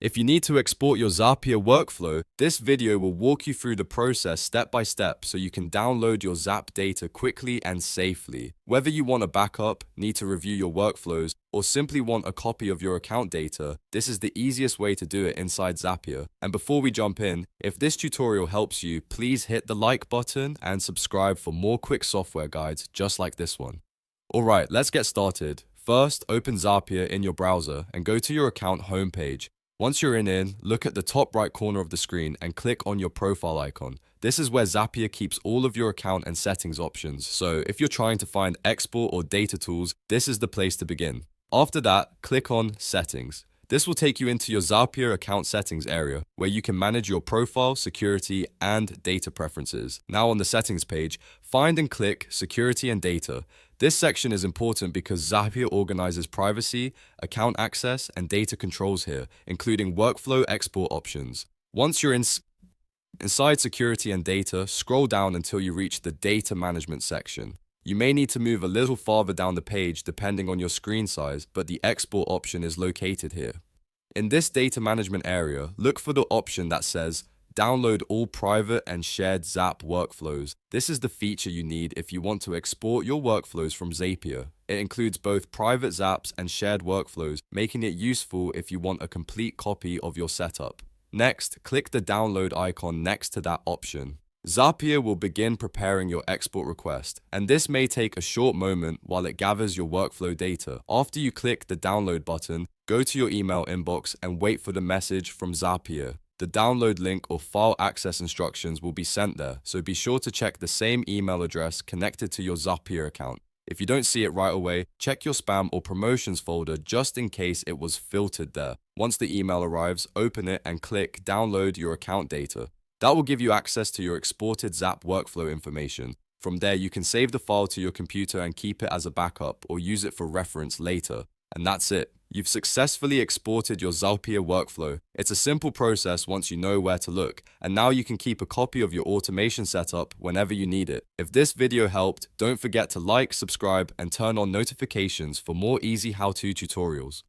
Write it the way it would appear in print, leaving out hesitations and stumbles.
If you need to export your Zapier workflow, this video will walk you through the process step by step so you can download your Zap data quickly and safely. Whether you want a backup, need to review your workflows, or simply want a copy of your account data, this is the easiest way to do it inside Zapier. And before we jump in, if this tutorial helps you, please hit the like button and subscribe for more quick software guides just like this one. Alright, let's get started. First, open Zapier in your browser and go to your account homepage. Once you're in, look at the top right corner of the screen and click on your profile icon. This is where Zapier keeps all of your account and settings options, so if you're trying to find export or data tools, this is the place to begin. After that, click on Settings. This will take you into your Zapier account settings area, where you can manage your profile, security, and data preferences. Now on the settings page, find and click Security and Data. This section is important because Zapier organizes privacy, account access, and data controls here, including workflow export options. Once you're inside Security and Data, scroll down until you reach the Data Management section. You may need to move a little farther down the page depending on your screen size, but the export option is located here. In this data management area, look for the option that says Download all private and shared Zap workflows. This is the feature you need if you want to export your workflows from Zapier. It includes both private Zaps and shared workflows, making it useful if you want a complete copy of your setup. Next, click the download icon next to that option. Zapier will begin preparing your export request, and this may take a short moment while it gathers your workflow data. After you click the download button, go to your email inbox and wait for the message from Zapier. The download link or file access instructions will be sent there, so be sure to check the same email address connected to your Zapier account. If you don't see it right away, check your spam or promotions folder just in case it was filtered there. Once the email arrives, open it and click Download your account data. That will give you access to your exported Zap workflow information. From there, you can save the file to your computer and keep it as a backup or use it for reference later. And that's it. You've successfully exported your Zapier workflow. It's a simple process once you know where to look, and now you can keep a copy of your automation setup whenever you need it. If this video helped, don't forget to like, subscribe, and turn on notifications for more easy how-to tutorials.